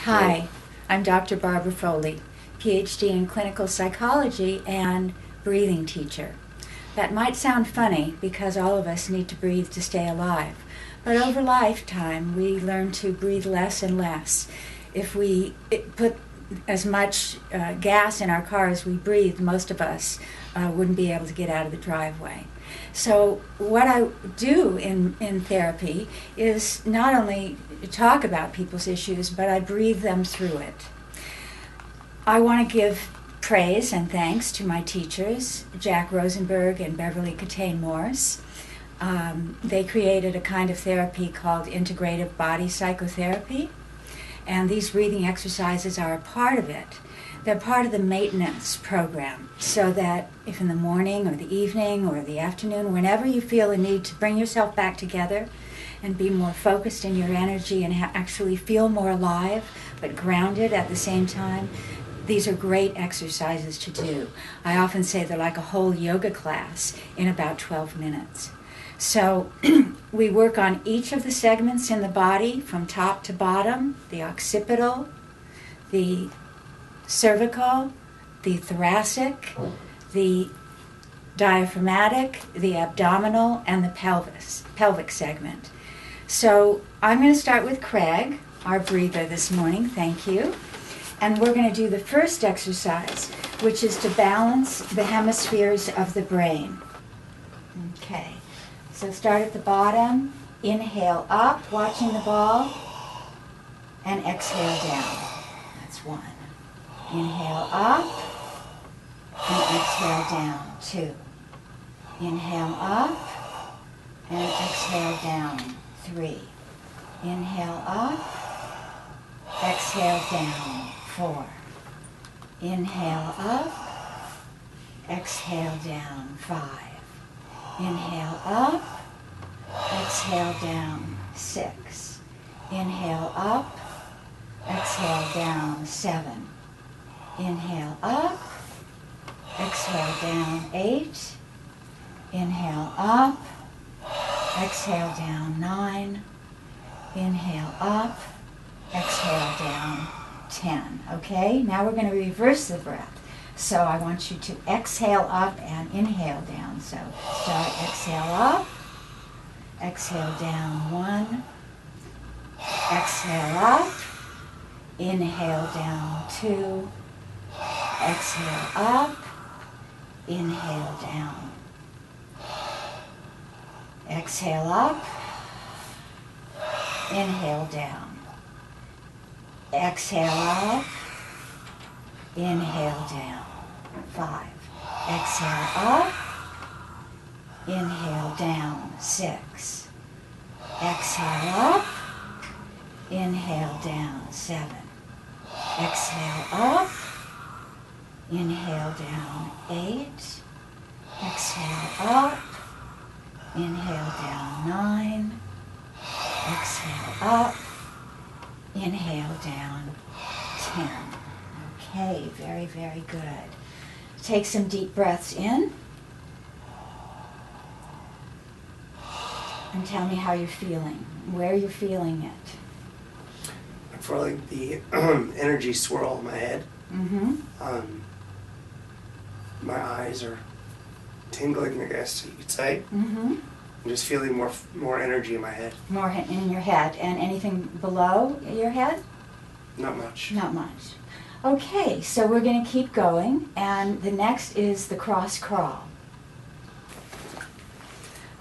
Hi, I'm Dr. Barbara Foley, PhD in clinical psychology and breathing teacher. That might sound funny because all of us need to breathe to stay alive, but over lifetime we learn to breathe less and less. If we put as much gas in our car as we breathe, most of us wouldn't be able to get out of the driveway. So what I do in therapy is not only talk about people's issues, but I breathe them through it. I want to give praise and thanks to my teachers, Jack Rosenberg and Beverly Catane Morse. They created a kind of therapy called Integrative Body Psychotherapy, and these breathing exercises are a part of it. They're part of the maintenance program, so that if in the morning or the evening or the afternoon, whenever you feel a need to bring yourself back together and be more focused in your energy and actually feel more alive but grounded at the same time, these are great exercises to do. I often say they're like a whole yoga class in about 12 minutes. So we work on each of the segments in the body from top to bottom: the occipital, the cervical, the thoracic, the diaphragmatic, the abdominal, and the pelvic segment. So I'm going to start with Craig, our breather this morning. Thank you. And we're going to do the first exercise, which is to balance the hemispheres of the brain. Okay. So start at the bottom, inhale up, watching the ball, and exhale down. That's one. Inhale up, and exhale down. Two. Inhale up, and exhale down. Three. Inhale up, exhale down. Four. Inhale up, exhale down. Five. Inhale up, exhale down. Six. Inhale up, exhale down. Seven. Inhale up, exhale down. Eight. Inhale up, exhale down. Nine. Inhale up, exhale down. 10. Okay, now we're going to reverse the breath. So I want you to exhale up and inhale down. So start exhale up, exhale down. One. Exhale up, inhale down. Two. Exhale up, inhale down. Exhale up, inhale down. Exhale up, inhale down. 5. Exhale up, inhale down. 6. Exhale up, inhale down. 7. Exhale up, inhale down. 8. Exhale up, inhale down. 9. Exhale up, inhale down. 10. Okay, very, very good. Take some deep breaths in. And tell me how you're feeling, where you're feeling it. I'm feeling the energy swirl in my head. Mm-hmm. My eyes are tingling, I guess you could say. Mm-hmm. I'm just feeling more energy in my head. More in your head. And anything below your head? Not much. Not much. Okay, so we're going to keep going, and the next is the cross crawl.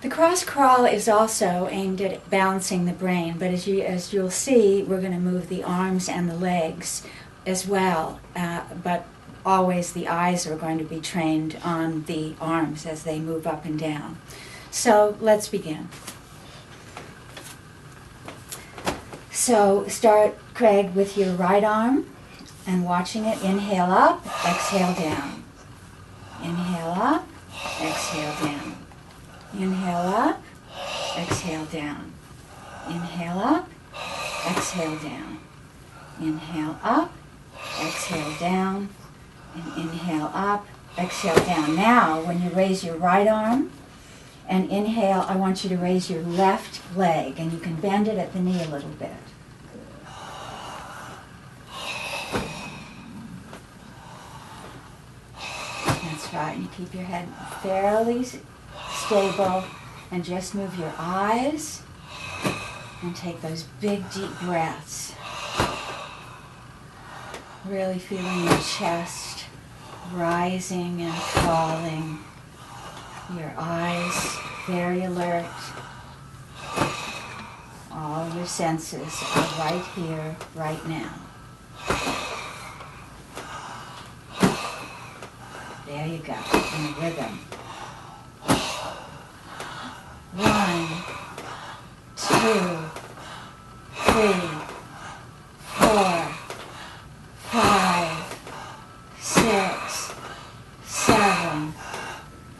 The cross crawl is also aimed at balancing the brain, but as you'll see, we're going to move the arms and the legs as well, but always the eyes are going to be trained on the arms as they move up and down. So let's begin. So start, Craig, with your right arm and watching it. Inhale up, exhale down. Inhale up, exhale down. Inhale up, exhale down. Inhale up, exhale down. Inhale up, exhale down. And inhale up, exhale down. Now, when you raise your right arm and inhale, I want you to raise your left leg, and you can bend it at the knee a little bit. That's right. And you keep your head fairly stable and just move your eyes and take those big deep breaths. Really feeling your chest rising and falling. Your eyes very alert. All your senses are right here, right now. There you go, in a rhythm. 1, 2, 3, 4, 5, 6, 7,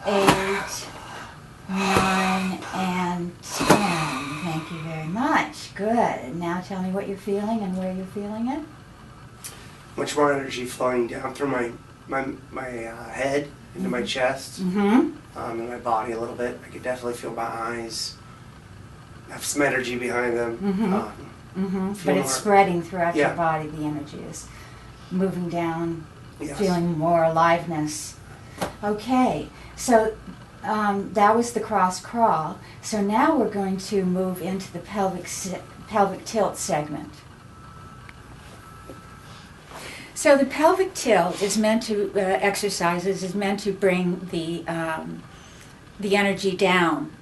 8, 9, and 10. Thank you very much. Good. And now tell me what you're feeling and where you're feeling it. Much more energy flowing down through my head into my chest, Mm-hmm. and my body a little bit. I could definitely feel my eyes have some energy behind them. Mm-hmm. Feel But it's more- spreading throughout Yeah. your body. The energy is moving down, Yes. feeling more aliveness. Okay, so that was the cross crawl. So now we're going to move into the pelvic tilt segment. So the pelvic tilt is meant to exercises is meant to bring the energy down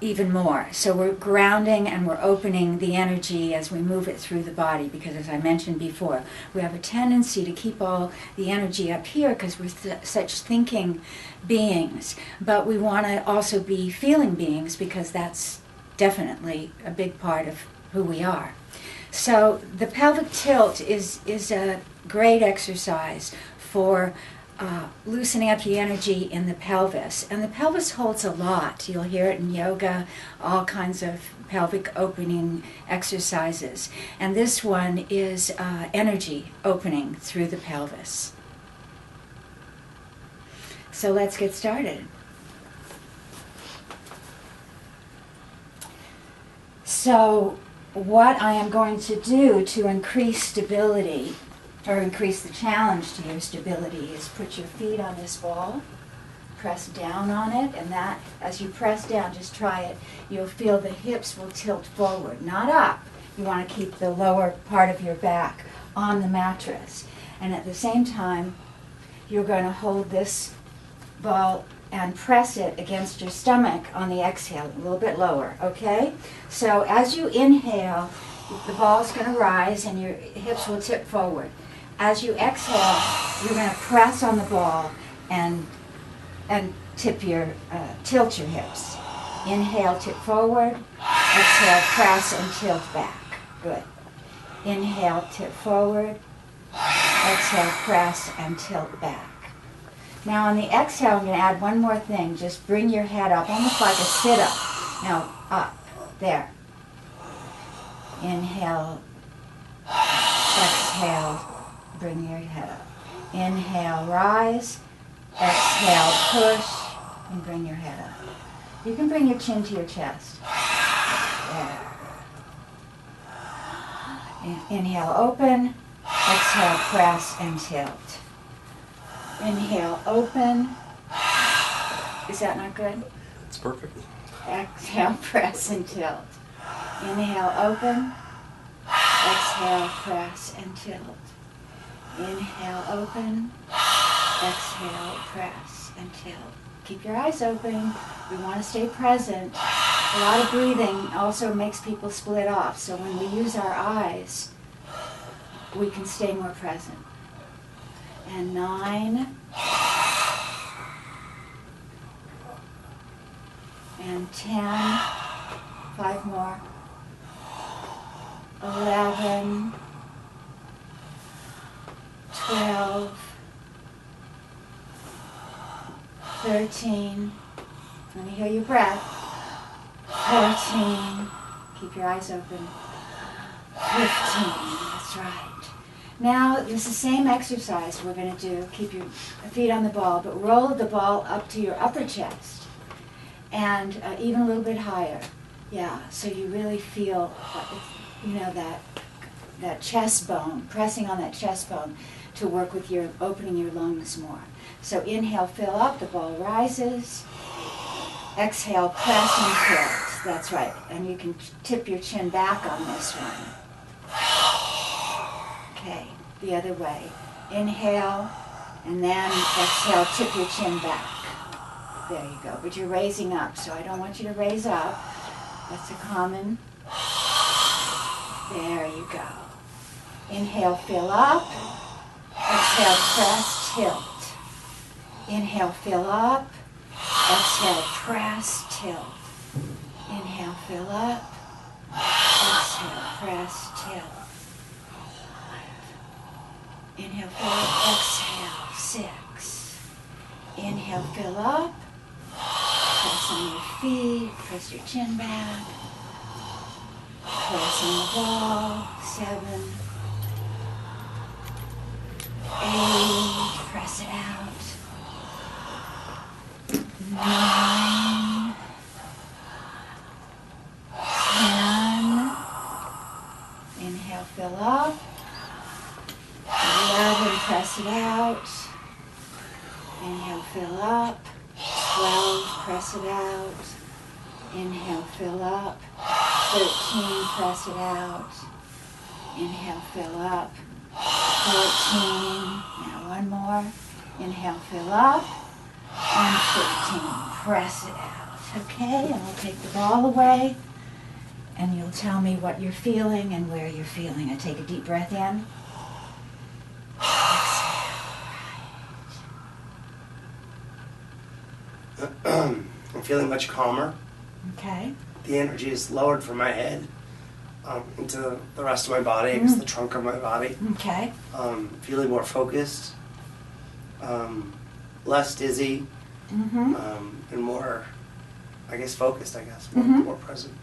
even more. So we're grounding and we're opening the energy as we move it through the body, because as I mentioned before, we have a tendency to keep all the energy up here because we're such thinking beings, but we want to also be feeling beings because that's definitely a big part of who we are. So the pelvic tilt is a great exercise for loosening up the energy in the pelvis. And the pelvis holds a lot. You'll hear it in yoga, all kinds of pelvic opening exercises. And this one is energy opening through the pelvis. So let's get started. So what I am going to do to increase stability, or increase the challenge to your stability, is put your feet on this ball, press down on it, and that, as you press down, just try it, you'll feel the hips will tilt forward, not up. You want to keep the lower part of your back on the mattress. And at the same time, you're going to hold this ball and press it against your stomach on the exhale, a little bit lower, okay? So as you inhale, the ball's going to rise and your hips will tip forward. As you exhale, you're going to press on the ball and tilt your hips. Inhale, tip forward. Exhale, press and tilt back. Good. Inhale, tip forward. Exhale, press and tilt back. Now on the exhale, I'm going to add one more thing. Just bring your head up, almost like a sit-up. Now, up. There. Inhale. Exhale. Bring your head up. Inhale, rise. Exhale, push. And bring your head up. You can bring your chin to your chest. There. Inhale, open. Exhale, press and tilt. Inhale, open. Is that not good? It's perfect. Exhale, press and tilt. Inhale, open. Exhale, press and tilt. Inhale, open. Exhale, press and tilt. Keep your eyes open. We want to stay present. A lot of breathing also makes people split off. So when we use our eyes, we can stay more present. And 9. And 10. 5 more. 11. 12. 13. Let me hear your breath. 14. Keep your eyes open. 15. That's right. Now, this is the same exercise we're going to do. Keep your feet on the ball, but roll the ball up to your upper chest. And even a little bit higher. Yeah, so you really feel, that that chest bone, pressing on that chest bone to work with your opening your lungs more. So inhale, fill up, the ball rises. Exhale, press and tilt. That's right. And you can tip your chin back on this one. Okay, the other way. Inhale, and then exhale, tip your chin back. There you go. But you're raising up, so I don't want you to raise up. That's a common. There you go. Inhale, fill up. Exhale, press, tilt. Inhale, fill up. Exhale, press, tilt. Inhale, fill up. Exhale, press, tilt. Inhale, fill up. Exhale, 6. Inhale, fill up. Press on your feet. Press your chin back. Press on the ball. 7. 8. Press it out. 9. 10. Inhale, fill up. 11. Press it out. Inhale, fill up. 12. Press it out. Inhale, fill up. 13. Press it out. Inhale, fill up. 14. Now one more. Inhale, fill up. And 15. Press it out. Okay, and we'll take the ball away. And you'll tell me what you're feeling and where you're feeling. I take a deep breath in. I'm feeling much calmer. Okay. The energy is lowered from my head into the rest of my body, I guess the trunk of my body. Okay. Feeling more focused, less dizzy, and more, I guess, focused, more present.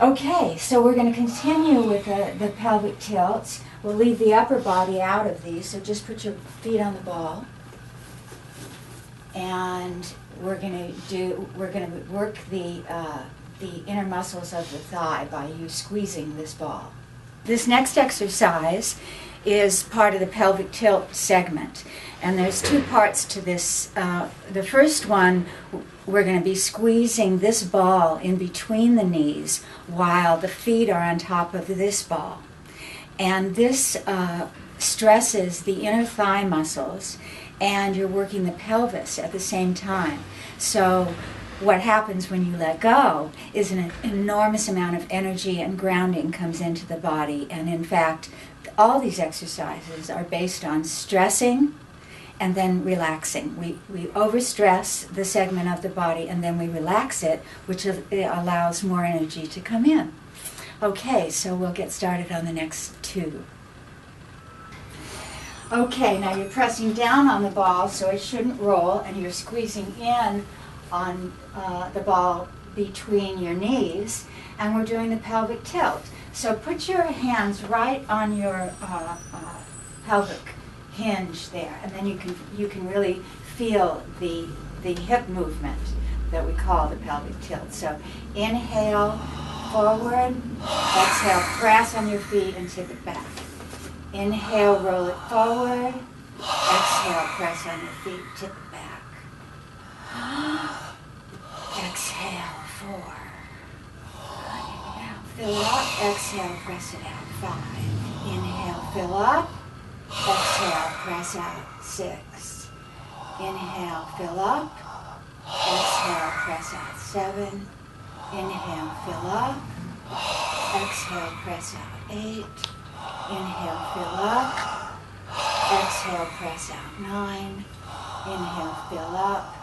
Okay, so we're going to continue with the pelvic tilts. We'll leave the upper body out of these, so just put your feet on the ball. And we're going to work the inner muscles of the thigh by you squeezing this ball. This next exercise is part of the pelvic tilt segment, and there's 2 parts to this. The first one, we're going to be squeezing this ball in between the knees while the feet are on top of this ball, and this stresses the inner thigh muscles, and you're working the pelvis at the same time. So what happens when you let go is an enormous amount of energy and grounding comes into the body. And in fact, all these exercises are based on stressing and then relaxing. We overstress the segment of the body and then we relax it, which allows more energy to come in. Okay, so we'll get started on the next 2. Okay, now you're pressing down on the ball so it shouldn't roll, and you're squeezing in on the ball between your knees, and we're doing the pelvic tilt. So put your hands right on your pelvic hinge there, and then you can really feel the hip movement that we call the pelvic tilt. So inhale, forward, exhale, press on your feet and tip it back. Inhale, roll it forward. Exhale, press on your feet, tip it back. Exhale, 4. Inhale, fill up. Exhale, press it out. 5. Inhale, fill up. Exhale, press out. 6. Inhale, fill up. Exhale, press out. 7. Inhale, fill up. Exhale, press out. 8. Inhale, fill up. Exhale, press out. 9. Inhale, fill up.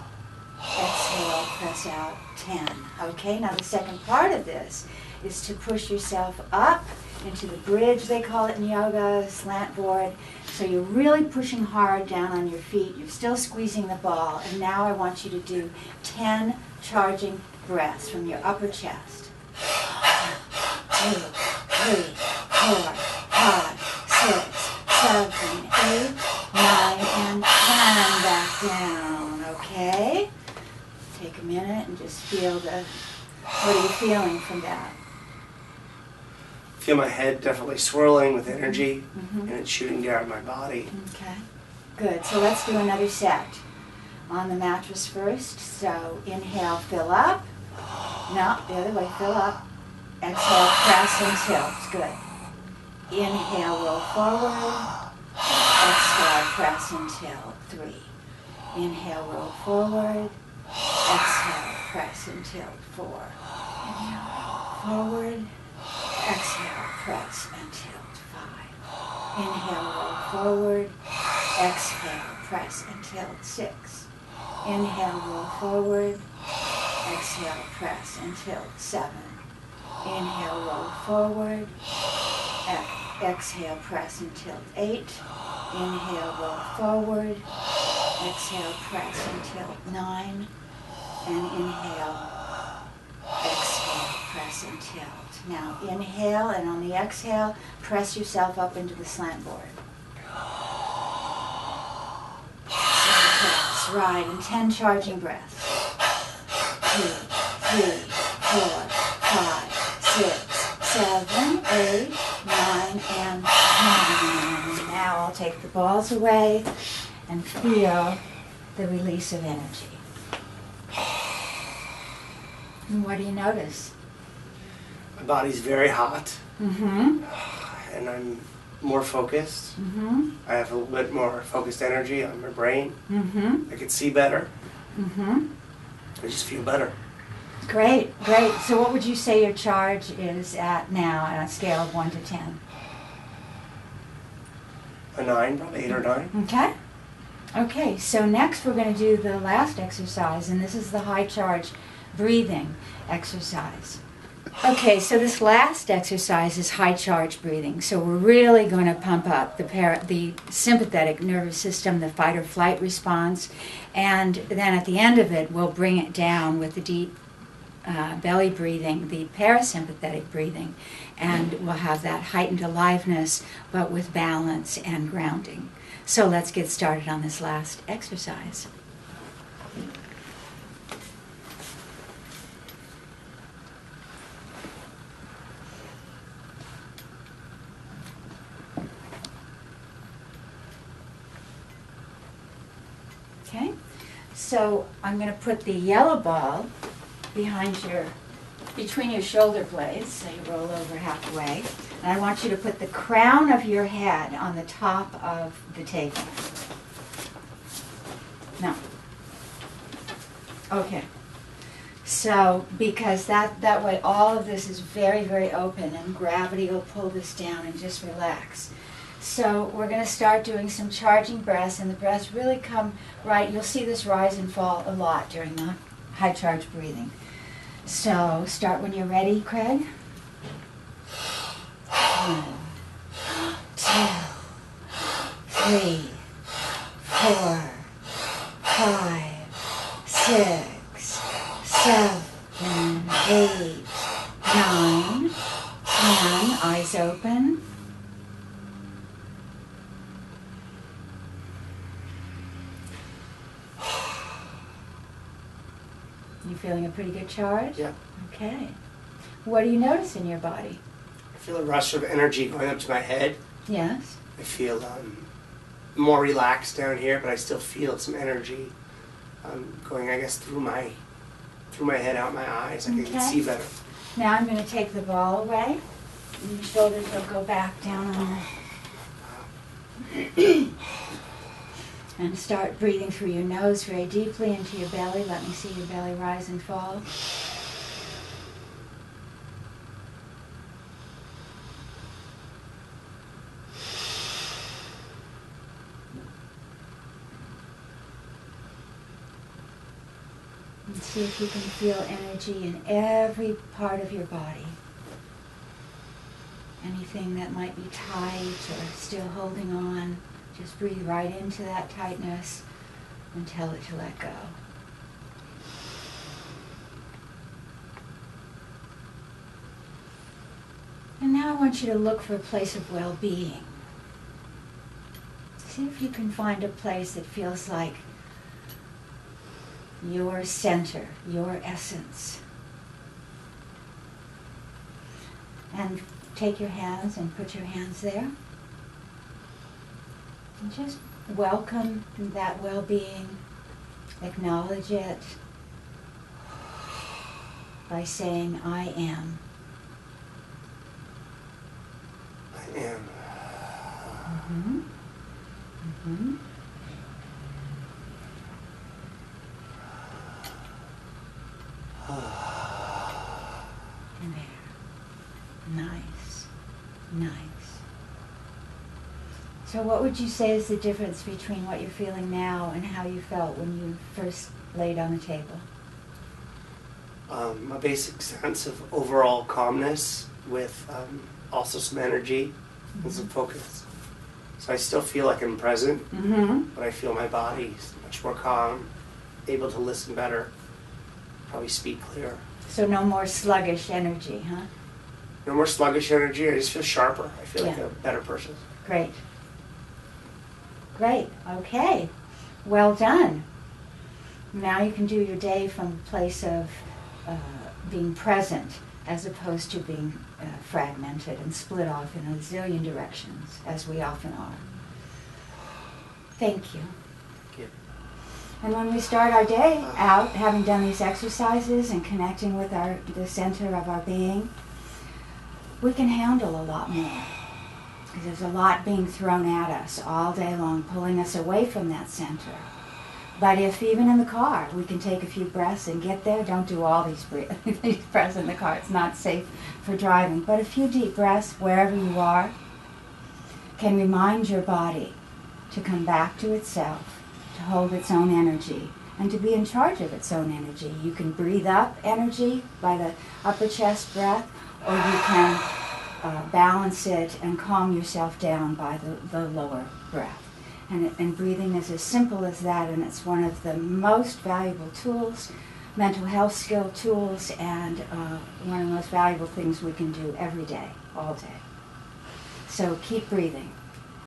Exhale, press out. 10. Okay, now the second part of this is to push yourself up into the bridge, they call it in yoga, slant board. So you're really pushing hard down on your feet. You're still squeezing the ball. And now I want you to do 10 charging breaths from your upper chest. 1, 2, 3, 4, 5, 6, 7, 8, 9, and 10. Back down, okay? Take a minute and just feel what are you feeling from that? feel my head definitely swirling with energy, Mm-hmm. and it's shooting down my body. Okay, good. So let's do another set on the mattress first. So inhale, fill up. No, the other way, fill up. Exhale, press and tilt. Good. Inhale, roll forward. Exhale, press and tilt. 3. Inhale, roll forward. Exhale, press and tilt. 4. Inhale, roll forward. Exhale, press and tilt. 5. Inhale, roll forward. Exhale, press and tilt. 6. Inhale, roll forward. Exhale, press and tilt. 7. Inhale, roll forward. Exhale, press and tilt. 8. Inhale, roll forward. Exhale, press and tilt. 9. And inhale, exhale, press and tilt. Now inhale, and on the exhale, press yourself up into the slant board. Press, right, and 10 charging breaths. 2, 3, 4, 5, 6, 7, 8, 9, and 10. Now I'll take the balls away and feel the release of energy. And what do you notice? My body's very hot, Mm-hmm. and I'm more focused. Mm-hmm. I have a little bit more focused energy on my brain. Mm-hmm. I can see better. Mm-hmm. I just feel better. Great, great. So what would you say your charge is at now on a scale of 1 to 10? A 9, probably 8 or 9. Okay. Okay, so next we're going to do the last exercise, and this is the high charge breathing exercise. Okay, so this last exercise is high charge breathing. So we're really going to pump up the sympathetic nervous system, the fight or flight response, and then at the end of it we'll bring it down with the deep belly breathing, the parasympathetic breathing, and we'll have that heightened aliveness but with balance and grounding. So let's get started on this last exercise. Okay, so I'm going to put the yellow ball between your shoulder blades, so you roll over halfway. And I want you to put the crown of your head on the top of the table. No. Okay. So, because that way all of this is very, very open, and gravity will pull this down and just relax. So we're going to start doing some charging breaths, and the breaths really come right. You'll see this rise and fall a lot during the high charge breathing. So start when you're ready, Craig. 1, 2, 3, 4, 5, 6, 7, 8, 9, 10. Eyes open. You feeling a pretty good charge? Yeah. Okay. What do you notice in your body? I feel a rush of energy going up to my head. Yes. I feel more relaxed down here, but I still feel some energy going, I guess, through my head, out my eyes. Like I can see better. Now I'm going to take the ball away. And your shoulders will go back down on the... And start breathing through your nose very deeply into your belly. Let me see your belly rise and fall. And see if you can feel energy in every part of your body. Anything that might be tight or still holding on, just breathe right into that tightness and tell it to let go. And now I want you to look for a place of well-being. See if you can find a place that feels like your center, your essence. And take your hands and put your hands there. And just welcome that well-being. Acknowledge it by saying, I am. I am. Mm-hmm. Mm-hmm. There. Nice. Nice. So what would you say is the difference between what you're feeling now and how you felt when you first laid on the table? A basic sense of overall calmness with also some energy and some focus. So I still feel like I'm present, but I feel my body is much more calm, able to listen better, probably speak clearer. So no more sluggish energy, huh? No more sluggish energy, I just feel sharper. I feel like Yeah. a better person. Great. Great. Okay. Well done. Now you can do your day from a place of being present as opposed to being fragmented and split off in a zillion directions, as we often are. Thank you. Thank you. And when we start our day out, having done these exercises and connecting with the center of our being, we can handle a lot more. Because there's a lot being thrown at us all day long, pulling us away from that center. But if even in the car, we can take a few breaths and get there, don't do all these breaths in the car. It's not safe for driving. But a few deep breaths wherever you are can remind your body to come back to itself, to hold its own energy, and to be in charge of its own energy. You can breathe up energy by the upper chest breath, or you can balance it and calm yourself down by the lower breath. And breathing is as simple as that, and it's one of the most valuable tools, mental health skill tools, and one of the most valuable things we can do every day, all day. So keep breathing.